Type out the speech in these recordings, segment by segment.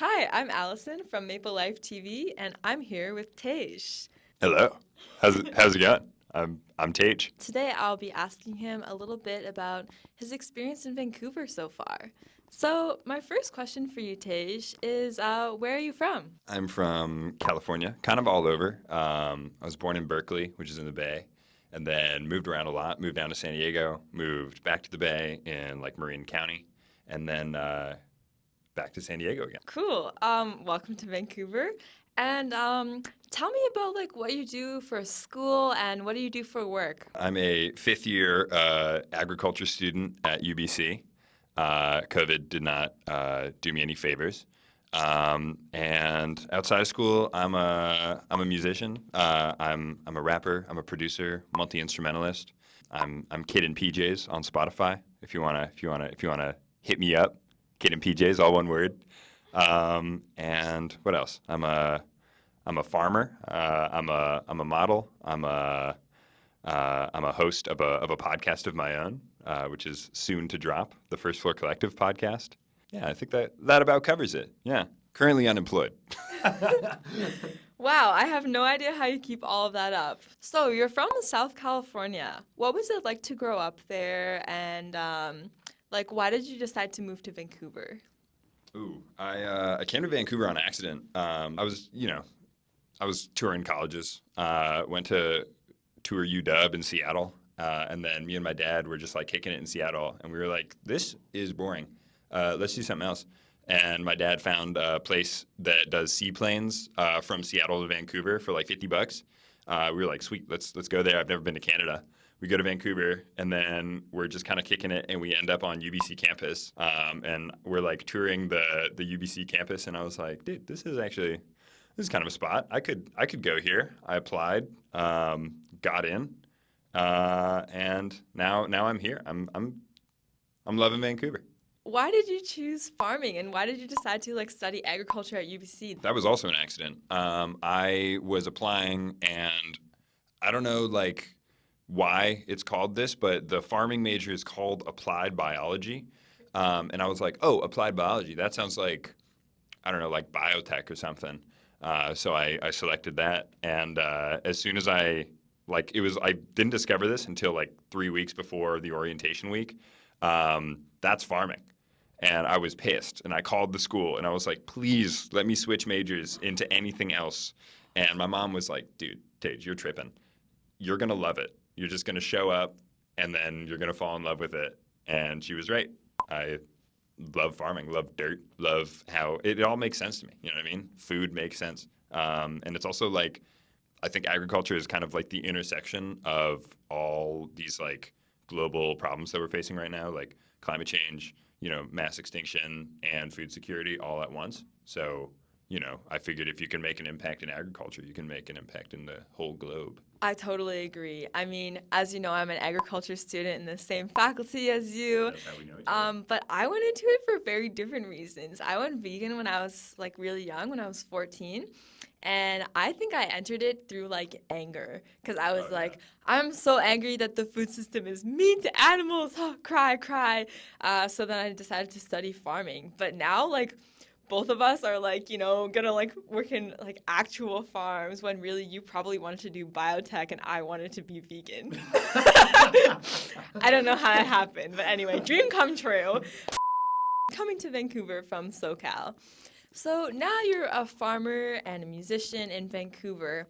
Hi, I'm Allison from Maple Life TV, and I'm here with Tej. Hello. How's it going? I'm Tage. Today, I'll be asking him a little bit about his experience in Vancouver so far. So, my first question for you, Tej, is where are you from? I'm from California, kind of all over. I was born in Berkeley, which is in the Bay, and then moved around a lot. Moved down to San Diego, moved back to the Bay in like Marin County, and then back to San Diego again. Cool. Welcome to Vancouver. And tell me about like what you do for school and what do you do for work? I'm a fifth year agriculture student at UBC. COVID did not do me any favors. And outside of school, I'm a musician. I'm a rapper. I'm a producer, multi instrumentalist. I'm Kid in PJs on Spotify. If you wanna hit me up, Kid in PJs, all one word. And what else? I'm a farmer. I'm a model. I'm a host of a podcast of my own, which is soon to drop, the First Floor Collective podcast. Yeah, I think that about covers it. Yeah, currently unemployed. Wow, I have no idea how you keep all of that up. So, you're from South California. What was it like to grow up there? And, like, why did you decide to move to Vancouver? Ooh, I came to Vancouver on accident. I was touring colleges. Went to tour UW in Seattle, and then me and my dad were just like kicking it in Seattle, and we were like, "This is boring. Let's do something else." And my dad found a place that does seaplanes from Seattle to Vancouver for like $50. We were like, "Sweet, let's go there." I've never been to Canada. We go to Vancouver, and then we're just kind of kicking it, and we end up on UBC campus, and we're like touring the UBC campus, and I was like, "Dude, this is kind of a spot. I could go here." I applied, got in, and now I'm here. I'm loving Vancouver. Why did you choose farming and why did you decide to like study agriculture at UBC? That was also an accident. I was applying, and I don't know like why it's called this, but the farming major is called applied biology, and I was like, oh, applied biology. That sounds like I don't know, like biotech or something. So I selected that, and as soon as I didn't discover this until like 3 weeks before the orientation week. That's farming. And I was pissed, and I called the school, and I was like, please let me switch majors into anything else. And my mom was like, dude, Tage, you're tripping. You're going to love it. You're just going to show up, and then you're going to fall in love with it. And she was right. I love farming, love dirt, love how it all makes sense to me. You know what I mean? Food makes sense. And it's also like, I think agriculture is kind of like the intersection of all these like global problems that we're facing right now, like climate change, mass extinction, and food security all at once. So, I figured if you can make an impact in agriculture, you can make an impact in the whole globe. I totally agree. I mean, as you know, I'm an agriculture student in the same faculty as you. That's how we know each other. But I went into it for very different reasons. I went vegan when I was like really young, when I was 14. And I think I entered it through like anger because I was Oh yeah. like, I'm so angry that the food system is mean to animals. Oh, cry, cry. So then I decided to study farming. But now, like, both of us are like, gonna like work in like actual farms when really you probably wanted to do biotech and I wanted to be vegan. I don't know how it happened, but anyway, dream come true. Coming to Vancouver from SoCal. So now you're a farmer and a musician in Vancouver.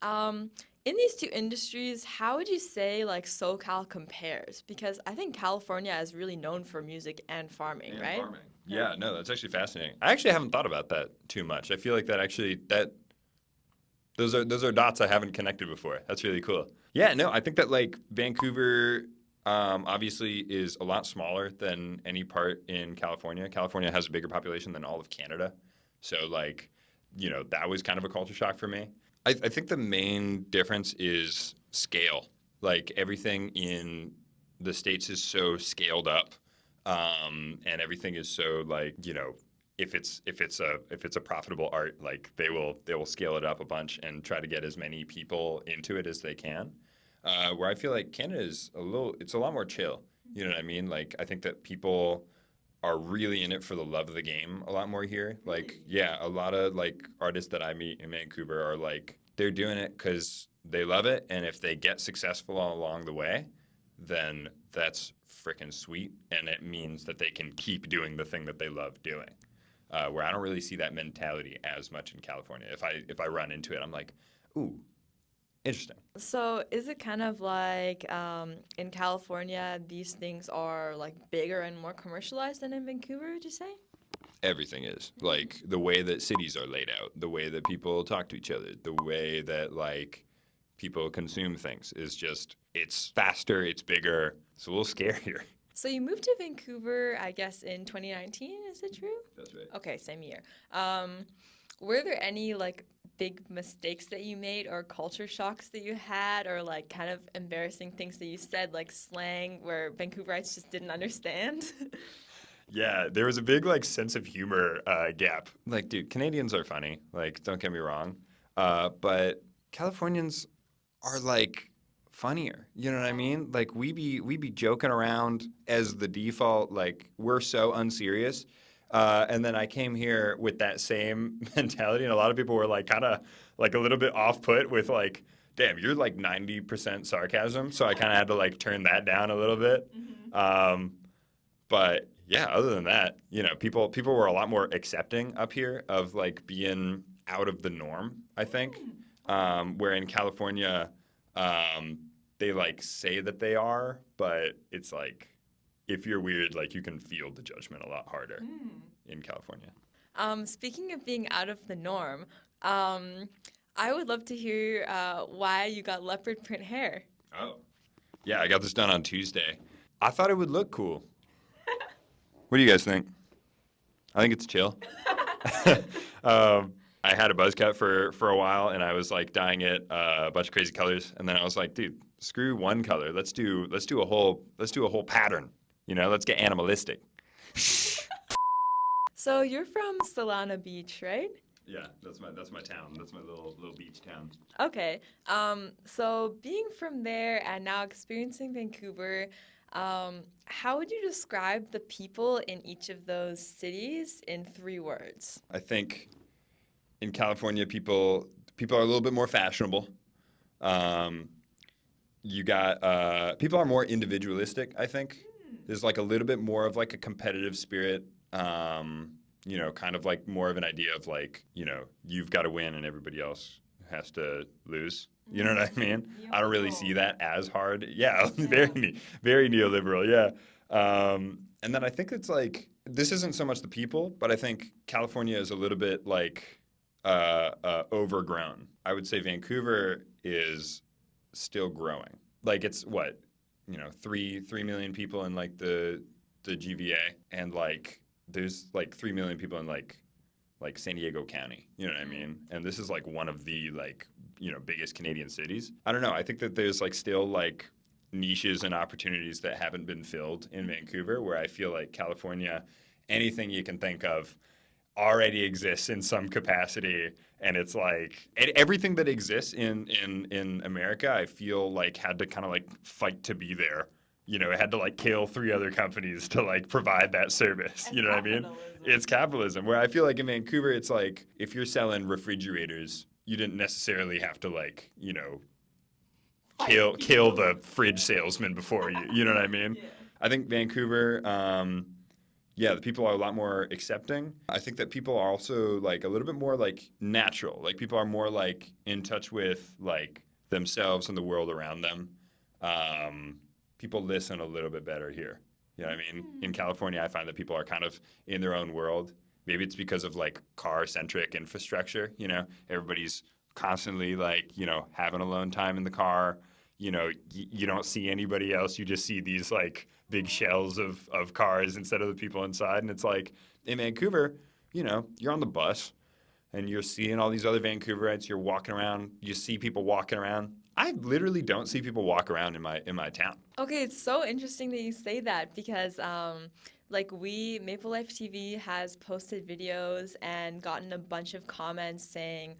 In these two industries, how would you say like SoCal compares? Because I think California is really known for music and farming, And right? farming. Yeah, no, that's actually fascinating. I actually haven't thought about that too much. I feel like that those are dots I haven't connected before. That's really cool. Yeah, no, I think that like Vancouver obviously is a lot smaller than any part in California. California has a bigger population than all of Canada. So like, that was kind of a culture shock for me. I think the main difference is scale. Like everything in the States is so scaled up, and everything is so like if it's a profitable art, like they will scale it up a bunch and try to get as many people into it as they can. Where I feel like Canada is it's a lot more chill. You know what I mean? Like I think that people are really in it for the love of the game a lot more here. Like, Really? yeah, a lot of like artists that I meet in Vancouver are like they're doing it because they love it, and if they get successful along the way, then that's freaking sweet, and it means that they can keep doing the thing that they love doing. Where I don't really see that mentality as much in California. If I run into it, I'm like, ooh, interesting. So is it kind of like in California, these things are like bigger and more commercialized than in Vancouver, would you say? Everything is like the way that cities are laid out, the way that people talk to each other, the way that like people consume things is just it's faster, it's bigger, it's a little scarier. So you moved to Vancouver, I guess, in 2019, is it true? That's right. Okay, same year. Um, were there any like big mistakes that you made or culture shocks that you had or like kind of embarrassing things that you said, like slang where Vancouverites just didn't understand? Yeah, there was a big like sense of humor gap. Like, dude, Canadians are funny. Like, don't get me wrong, but Californians are like funnier. You know what I mean? Like, we be joking around as the default. Like, we're so unserious. And then I came here with that same mentality, and a lot of people were like, kind of like a little bit off put with like, damn, you're like 90% sarcasm. So I kind of had to like turn that down a little bit. Mhm. Um, but yeah, other than that, people were a lot more accepting up here of like being out of the norm, I think. Mm, okay. Where in California, um, they like say that they are, but it's like if you're weird, like you can feel the judgment a lot harder Mm. in California. Speaking of being out of the norm, um, I would love to hear why you got leopard print hair. Oh. Yeah, I got this done on Tuesday. I thought it would look cool. What do you guys think? I think it's chill. I had a buzz cut for a while, and I was like dyeing it a bunch of crazy colors, and then I was like, dude, screw one color. Let's do a whole pattern. Let's get animalistic. So you're from Solana Beach, right? Yeah, that's my town. That's my little beach town. Okay. So being from there and now experiencing Vancouver, how would you describe the people in each of those cities in 3 words? I think in California, people are a little bit more fashionable. Um, you got people are more individualistic. I think there's like a little bit more of like a competitive spirit. Kind of like more of an idea of like you've got to win and everybody else has to lose. You know what I mean? I don't really see that as hard. Yeah, Yeah. very neoliberal. Yeah, and then I think it's like this isn't so much the people, but I think California is a little bit like overgrown. I would say Vancouver is still growing. Like it's what 3 million people in like the GVA, and like there's like 3 million people in like San Diego County. You know what I mean? And this is like one of the like biggest Canadian cities. I don't know. I think that there's like still like niches and opportunities that haven't been filled in Vancouver, where I feel like California, anything you can think of already exists in some capacity, and it's like everything that exists in America I feel like had to kind of like fight to be there. It had to like kill 3 other companies to like provide that service. And You know what I mean? capitalism. It's capitalism. Where I feel like in Vancouver it's like if you're selling refrigerators, you didn't necessarily have to like kill the fridge salesman before you. You know what I mean? Yeah. I think Vancouver, yeah, the people are a lot more accepting. I think that people are also like a little bit more like natural. Like people are more like in touch with like themselves and the world around them. People listen a little bit better here. You know what I mean? In California, I find that people are kind of in their own world. Maybe it's because of like car-centric infrastructure. Everybody's constantly like having alone time in the car. You don't see anybody else. You just see these like big shells of cars instead of the people inside. And it's like in Vancouver, you're on the bus and you're seeing all these other Vancouverites. You're walking around. You see people walking around. I literally don't see people walk around in my town. Okay, it's so interesting that you say that because like Maple Life TV has posted videos and gotten a bunch of comments saying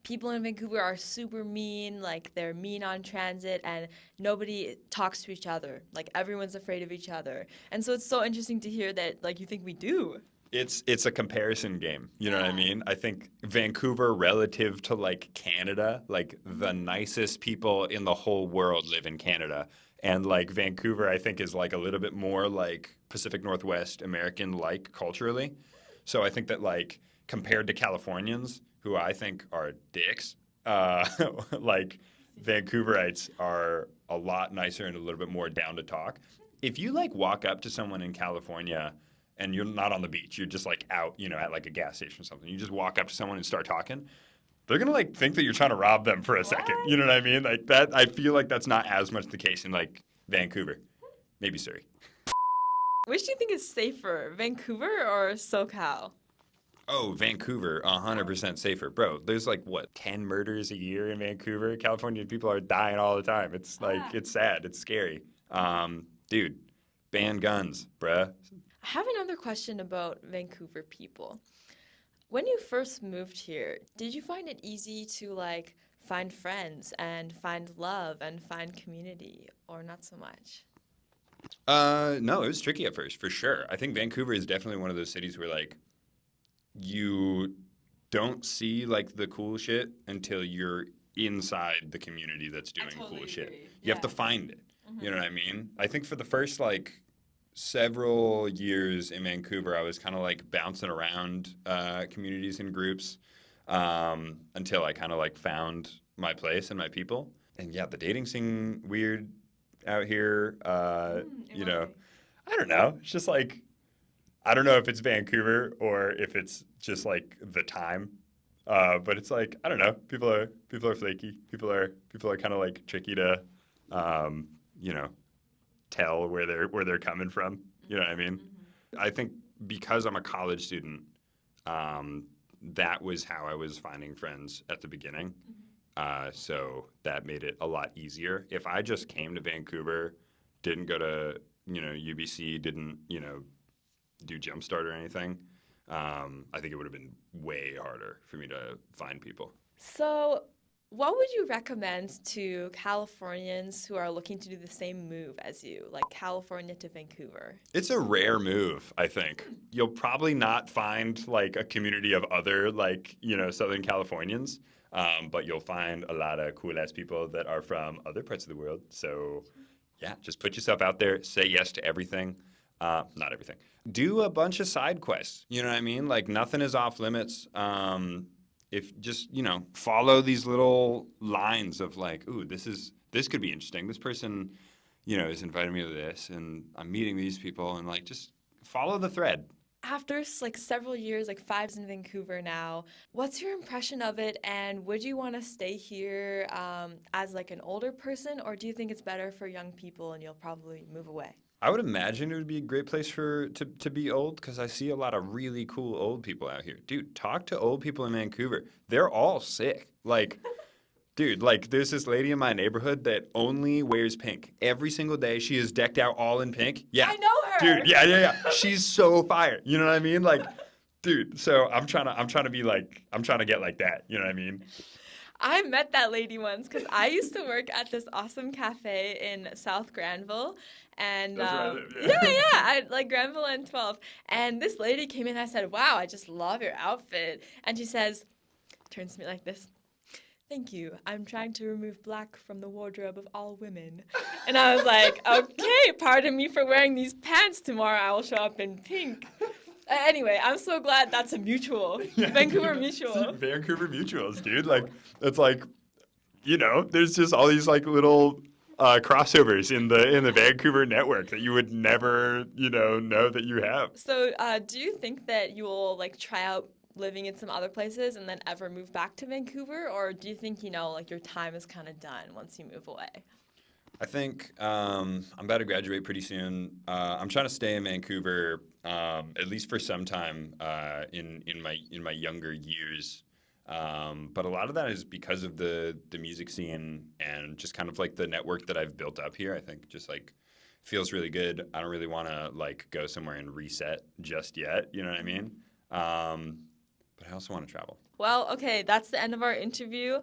people in Vancouver are super mean, like they're mean on transit and nobody talks to each other. Like everyone's afraid of each other. And so it's so interesting to hear that like you think we do. It's a comparison game. You know what I Yeah. mean? I think Vancouver relative to like Canada, like the Mhm. nicest people in the whole world live in Canada. And like Vancouver, I think is like a little bit more like Pacific Northwest American like culturally. So I think that like compared to Californians, who I think are dicks, uh, like Vancouverites are a lot nicer and a little bit more down to talk. If you like walk up to someone in California and you're not on the beach, you're just like out, at like a gas station or something. You just walk up to someone and start talking. They're gonna like think that you're trying to rob them for a second. What? You know what I mean? Like that. I feel like that's not as much the case in like Vancouver, maybe Surrey. Which do you think is safer, Vancouver or SoCal? Oh, Vancouver, 100% safer, bro. There's like what 10 murders a year in Vancouver. California people are dying all the time. It's like Ah. it's sad. It's scary. Dude, ban guns, bruh. I have another question about Vancouver people. When you first moved here, did you find it easy to like find friends and find love and find community or not so much? No, it was tricky at first, for sure. I think Vancouver is definitely one of those cities where like you don't see like the cool shit until you're inside the community that's I doing totally cool shit. agree. You have to Yeah. find it. You know Mhm. what I mean? I think for the first like several years in Vancouver, I was kind of like bouncing around communities and groups until I kind of like found my place and my people. And yeah, the dating scene weird out here. In You what know, way? I don't know. It's just like I don't know if it's Vancouver or if it's just like the time. But it's like I don't know. People are flaky. People are kind of like tricky to, um, you know, tell where they're coming from. You know what I mean? Mhm. I think because I'm a college student, that was how I was finding friends at the beginning. So that made it a lot easier. If I just came to Vancouver, didn't go to UBC, didn't do Jumpstart or anything, I think it would have been way harder for me to find people. So, what would you recommend to Californians who are looking to do the same move as you, like California to Vancouver? It's a rare move, I think. You'll probably not find like a community of other like Southern Californians, but you'll find a lot of cool ass people that are from other parts of the world. So yeah, just put yourself out there, say yes to everything. Not everything. Do a bunch of side quests. You know what I mean? Like nothing is off limits. If just follow these little lines of like, ooh, this could be interesting. This person is inviting me to this, and I'm meeting these people, and like just follow the thread. After like several years, like 5 years in Vancouver now, what's your impression of it? And would you want to stay here as like an older person, or do you think it's better for young people and you'll probably move away? I would imagine it would be a great place to be old because I see a lot of really cool old people out here. Dude, talk to old people in Vancouver. They're all sick. Like, dude, like there's this lady in my neighborhood that only wears pink. Every single day she is decked out all in pink. Yeah. I know Dude, her. yeah. She's so fire. You know what I mean? Like, dude, so I'm trying to be like I'm trying to get like that. You know what I mean? I met that lady once because I used to work at this awesome cafe in South Granville. And That's where I live, yeah, yeah. I like Granville and 12. And this lady came in and I said, "Wow, I just love your outfit." And she says, turns to me like this. Thank you. I'm trying to remove black from the wardrobe of all women. And I was like, okay, pardon me for wearing these pants. Tomorrow I will show up in pink. Anyway, I'm so glad that's a mutual. Yeah, Vancouver See, mutual. Vancouver Mutuals, dude. Like, it's like, there's just all these like little crossovers in the Vancouver network that you would never, know that you have. So, do you think that you will like try out living in some other places and then ever move back to Vancouver, or do you think like your time is kind of done once you move away? I think I'm about to graduate pretty soon. I'm trying to stay in Vancouver at least for some time in my younger years. But a lot of that is because of the music scene and just kind of like the network that I've built up here. I think just like feels really good. I don't really want to like go somewhere and reset just yet. You know what I mean? But but I also want to travel. Well, okay, that's the end of our interview.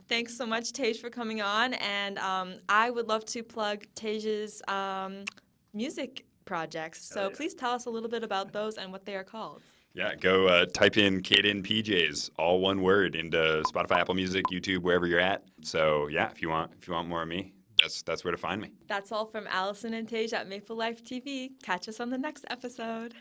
Thanks so much, Tej, for coming on. And I would love to plug Tej's music projects. So please tell us a little bit about those and what they are called. Yeah, go type in Caden PJs, all one word, into Spotify, Apple Music, YouTube, wherever you're at. So yeah, if you want more of me, that's where to find me. That's all from Allison and Tej at Maple Life TV. Catch us on the next episode.